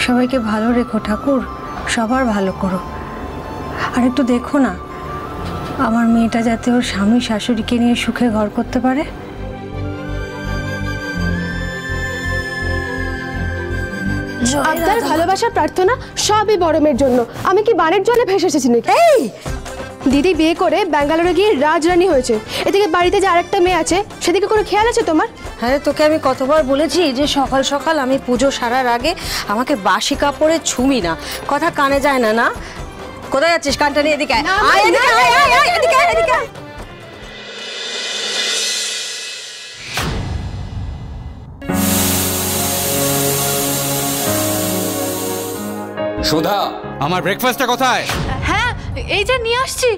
সবাইকে ভালো রেখো ঠাকুর, সবার ভালো করো। আর একটু দেখো না আমার মেয়েটা যাতে ওর স্বামী শাশুড়িকে নিয়ে সুখে ঘর করতে পারে। আপনার ভালোবাসা প্রার্থনা সবই বড় মেয়ের জন্য। আমি কি বানের জলে ভেসে এসেছি নাকি? এই দিদি বিয়ে করে ব্যাঙ্গালোরে গিয়ে রাজরানী হয়েছে, এদিকে বাড়িতে যে আরেকটা মেয়ে আছে সেদিকে কোনো খেয়াল আছে তোমার? হ্যাঁ, তোকে আমি কতবার বলেছি যে সকাল সকাল আমি পুজো সারার আগে আমাকে বাসি কাপড়ে ছুমি না, কথা কানে যায় না। না কোথায় যাচ্ছিস? কানটা নিয়ে এদিকে আয়, এদিকে আয়, আয়, আয়, এদিকে আয়, এদিকে আয়। সুধা, আমার ব্রেকফাস্টটা কোথায়? হ্যাঁ, এই যে নিয়ে আসছি।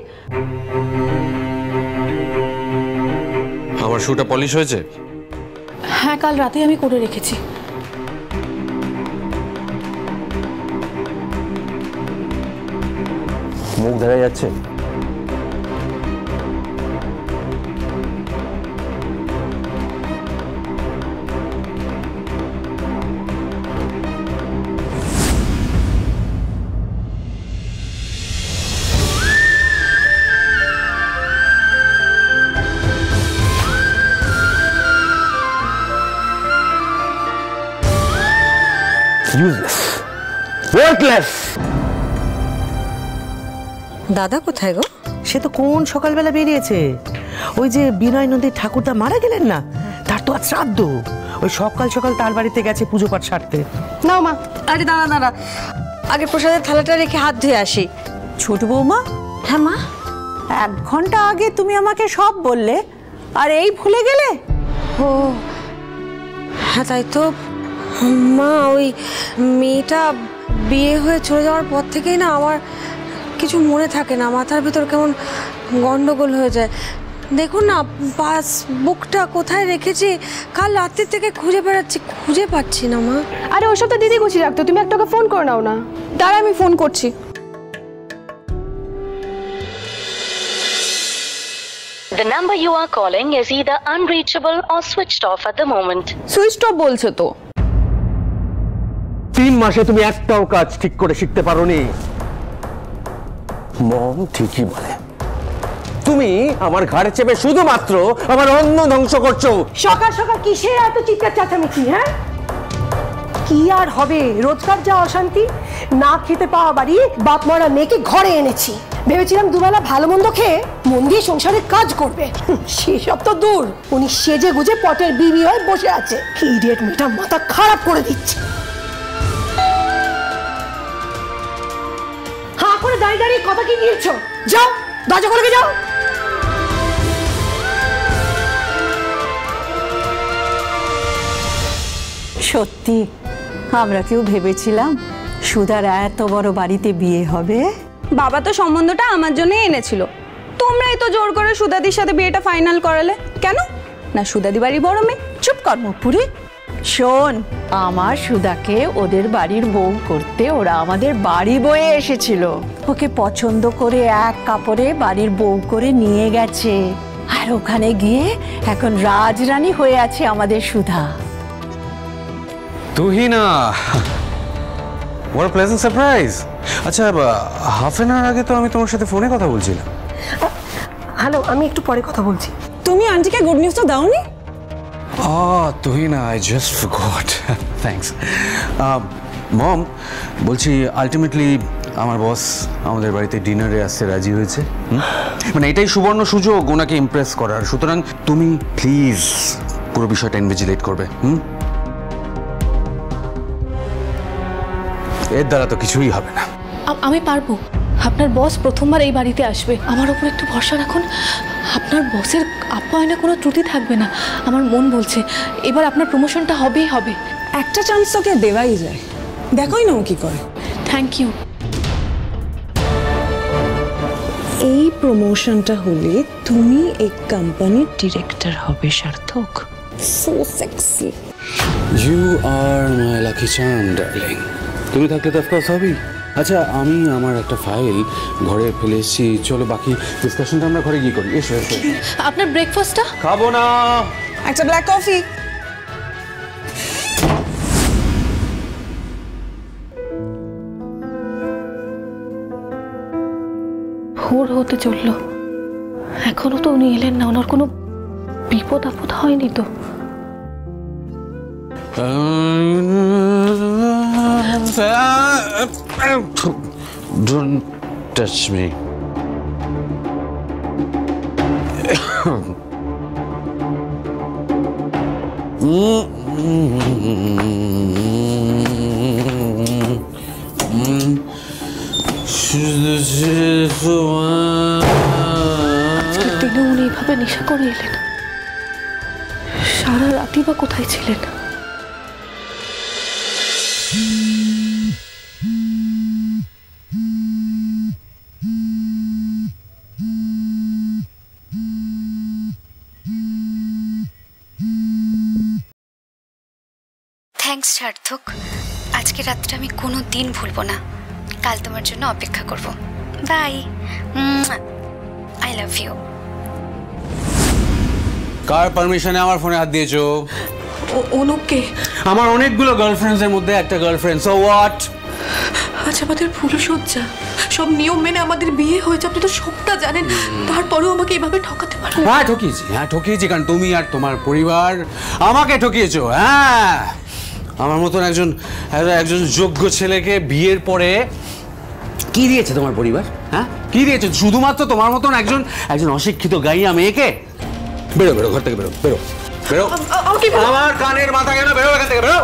আমার শুটা পলিশ হয়েছে? হ্যাঁ, কাল রাতে আমি করে রেখেছি। মুখ দেখা যাচ্ছে? Useless, worthless. দাদা কোথায় গো? সে তো কোন সকালবেলা বেরিয়েছে। ওই যে বিনয় নদীর ঠাকুরদা মারা গেলেন না, তার তো আজ শ্রাদ্ধ। ওই সকাল সকাল তার বাড়িতে গেছে পুজো পাঠ সারতে। নাও মা। আরে দাঁড়া দাঁড়া, আগে প্রসাদের থালাটা রেখে হাত ধুয়ে আসি। ছোট বৌমা। হ্যাঁ মা। 1 ঘন্টা আগে তুমি আমাকে সব বললে আর এই ভুলে গেলে? ও হ্যাঁ, তাই তো মা। ওই মেয়েটা বিয়ে হয়ে চলে যাওয়ার পর থেকেই না আমার কিছু মনে থাকে না, মাথার ভিতর কেমন গন্ডগোল হয়ে যায়। দেখুন না পাসবুকটা কোথায় রেখেছি, কাল রাত্রি থেকে খুঁজে বেড়াচ্ছি, খুঁজে পাচ্ছি না মা। আরে ওসব তো দিদি গুছিয়ে রাখতো, তুমি একটা ফোন করে নাও না। দাঁড়া, আমি ফোন করছি। The number you are calling is either unreachable or switched off at the moment. Switch off বলছে তো। 3 মাসে তুমি একটাও কাজ ঠিক করে শিখতে পারোনি। মম ঠিকই বলে, তুমি আমার ঘাড়ে চেপে শুধুমাত্র আমার অন্ন ধ্বংস করছো। সকাল সকাল কিসের এত চিৎকার চেঁচামেচি? হ্যাঁ, কি আর হবে? রোজকার যা অশান্তি, না খেতে পাওয়া বাড়ি বাপ মারা মেয়েকে ঘরে এনেছি। ভেবেছিলাম দুবেলা ভালো মন্দ খেয়ে মন দিয়ে সংসারের কাজ করবে, সেসব তো দূর। উনি সেজে গুজে পটের বিবি হয়ে বসে আছে। কি ইডিয়েট মেয়েটা মাথা খারাপ করে দিচ্ছে। হাঁ করে দাঁড়িয়ে দাঁড়িয়ে কথা কি নিয়েছো? যাও দরজা খুলে যাও। সত্যি আমরা কেউ ভেবেছিলাম সুধার এত বড় বাড়িতে বিয়ে হবে? বাবা তো সম্বন্ধটা আমার জন্য এনেছিল, তোমরাই তো জোর করে সুধাদির সাথে বিয়েটা ফাইনাল করালে। কেন না সুধাদি বাড়ি বড় মেয়ে? চুপ কর মুখপুরি। শোন, আমার সুধাকে ওদের বাড়ির বউ করতে ওরা আমাদের বাড়ি বয়ে এসেছিল। ওকে পছন্দ করে এক কাপড়ে বাড়ির বউ করে নিয়ে গেছে, আর ওখানে গিয়ে এখন রাজরানী হয়ে আছে আমাদের Sudha. Tuhina, what a pleasant surprise. আচ্ছা, হাফ অ্যান আওয়ার আগে তো আমি তোমার সাথে ফোনে কথা বলছিলাম। হ্যালো, আমি একটু পরে কথা বলছি। তুমি আন্টিকে গুড নিউজটা দাওনি? Tuhina, I just forgot. Thanks. মম, বলছি আলটিমেটলি আমার বস আমাদের বাড়িতে ডিনারে আসতে রাজি হয়েছে। মানে এটাই সুবর্ণ সুযোগ ওনাকে ইমপ্রেস করার। সুতরাং তুমি প্লিজ পুরো বিষয়টা ইনভিজিলেট করবে। এর দ্বারা তো কিছুই হবে না। আমি পারবো। আপনার বস প্রথমবার এই বাড়িতে আসবে, আমার উপর একটু ভরসা রাখুন। আপনার বসের আপ্যায়নে কোনো ত্রুটি থাকবে না, আমার মন বলছে। এবার আপনার প্রমোশনটা হবেই হবে। একটা চান্স তোকে দেওয়াই যায়, দেখোই না ও কি করে। Thank you. এই প্রমোশনটা হলে তুমি এই কোম্পানির ডিরেক্টর হবে সার্থক। So sexy. You are my lucky charm darling. তুমি থাকলে তো অফকোর্স হবেই। আচ্ছা, আমি আমার একটা ফাইল ঘরে ফেলে এসেছি, চলো বাকি ডিসকাশনটা আমরা ঘরে গিয়ে করি। এসো এসো। আপনার ব্রেকফাস্টটা? খাবো না। একটা ব্ল্যাক কফি। ভোর হতে চললো, এখনো তো উনি এলেন না। ওনার কোনো বিপদ আপদ হয়নি তো? Don't touch me. আজকের দিনে উনি এইভাবে নেশা করে এলেন, সারা রাতই বা কোথায় ছিলেন? থ্যাঙ্কস সার্থক, আজকে রাতটা আমি কোনো দিন ভুলবো না। কাল তোমার জন্য অপেক্ষা করব। Bye, I love you. কার পারমিশনে আমার ফোনে হাত দিয়েছো? অনুপকে। আমার অনেকগুলো গার্লফ্রেন্ডসের মধ্যে একটা গার্লফ্রেন্ড, সো হোয়াট? আজ আমাদের ফুলসজ্জা, সব নিয়ম মেনে আমাদের বিয়ে হয়েছে, আপনি তো সবটা জানেন, তারপরেও আমাকে এভাবে ঠকাতে পারেন? হ্যাঁ ঠকিয়েছি, কারণ তুমি আর তোমার পরিবার আমাকে ঠকিয়েছো। হ্যাঁ, আমার মতন একজন যোগ্য ছেলেকে বিয়ের পরে কি দিয়েছে তোমার পরিবার? হ্যাঁ, কি দিয়েছে? শুধুমাত্র তোমার মতন একজন অশিক্ষিত গাইয়া মেয়েকে। বেরো ঘর থেকে, বেরো। আমার কানের মাথা গেল, বেরো এখান থেকে, বেরো।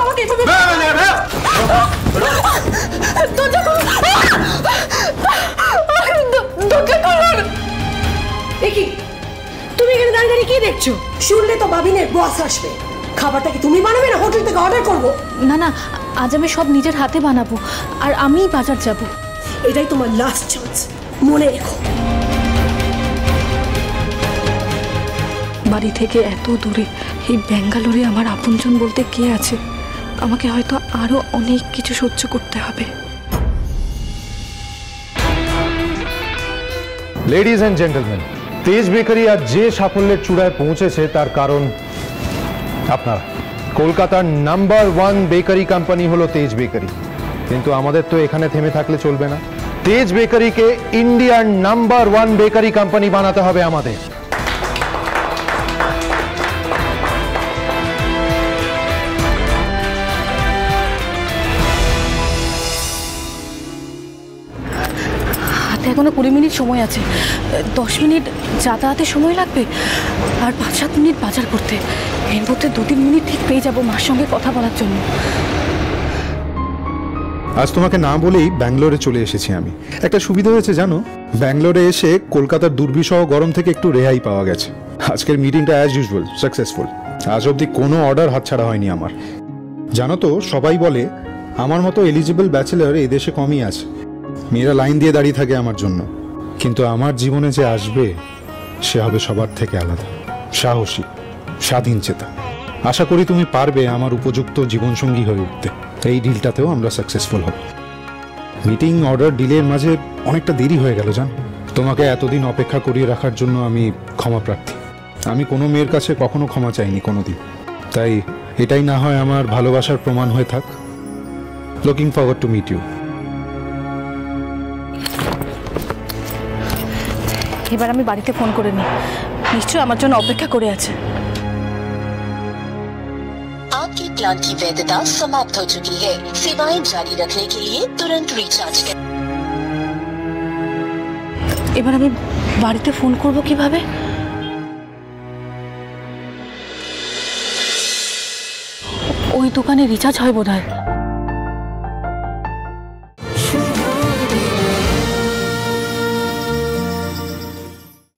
দেখি তুমি এখানে দাঁড়িয়ে দাঁড়িয়ে কি দেখছো? শুনলে তো বাবিনের বস আসবে। খাবারটা কি তুমি বানাবে না হোটেল থেকে অর্ডার করবো? না, আজ আমি সব নিজের হাতে বানাবো, আর আমিই বাজার যাব। এটাই তোমার লাস্ট চান্স, মনে রেখো। বাড়ি থেকে এত দূরে এই ব্যাঙ্গালোরে আমার আপনজন বলতে কে আছে? আমাকে হয়তো আরো অনেক কিছু সহ্য করতে হবে। লেডিজ অ্যান্ড জেন্টলম্যান, তেজ বেকারি আজ যে সাফল্যের চূড়ায় পৌঁছেছে তার কারণ আপনারা। কলকাতার নাম্বার 1 বেকারি কোম্পানি হলো তেজ বেকারি, কিন্তু আমাদের তো এখানে থেমে থাকলে চলবে না। তেজ বেকারিকে ইন্ডিয়ার নাম্বার 1 বেকারি কোম্পানি বানাতে হবে আমাদের। এখনো 20 মিনিট সময় আছে, 10 মিনিট যাতায়াতের সময় লাগবে, আর 5-7 মিনিট বাজার করতে। এর মধ্যে 2-3 মিনিট ঠিক পেয়ে যাবো মার সঙ্গে কথা বলার জন্য। আজ তোমাকে না বলেই ব্যাঙ্গালোরে চলে এসেছি আমি। একটা সুবিধা হয়েছে জানো, ব্যাঙ্গালোরে এসে কলকাতার দুর্বিষহ গরম থেকে একটু রেহাই পাওয়া গেছে। আজকের মিটিংটা অ্যাজ ইউজুয়াল সাকসেসফুল। আজ অবধি কোনো অর্ডার হাতছাড়া হয়নি আমার। জানো তো, সবাই বলে আমার মতো এলিজিবল ব্যাচেলর এই দেশে কমই আছে। মেয়েরা লাইন দিয়ে দাঁড়িয়ে থাকে আমার জন্য, কিন্তু আমার জীবনে যে আসবে সে হবে সবার থেকে আলাদা, সাহসী, স্বাধীন চেতা। আশা করি তুমি পারবে আমার উপযুক্ত জীবনসঙ্গী হয়ে উঠতে। এই ডিলটাতেও আমরা সাকসেসফুল হব। মিটিং অর্ডার ডিলের মাঝে অনেকটা দেরি হয়ে গেল জান। তোমাকে এতদিন অপেক্ষা করিয়ে রাখার জন্য আমি ক্ষমা প্রার্থী। আমি কোনো মেয়ের কাছে কখনো ক্ষমা চাইনি কোনোদিন, তাই এটাই না হয় আমার ভালোবাসার প্রমাণ হয়ে থাক। Looking forward to meet you. এবার আমি বাড়িতে ফোন করে নিই, নিশ্চয়ই আমার জন্য অপেক্ষা করে আছে। आपके प्लान की वैधता समाप्त हो चुकी है। सेवाएं जारी रखने के लिए तुरंत रिचार्ज करें। এবার আমি বাড়িতে ফোন করব কিভাবে? ওই দোকানে রিচার্জ হয় বোধহয়।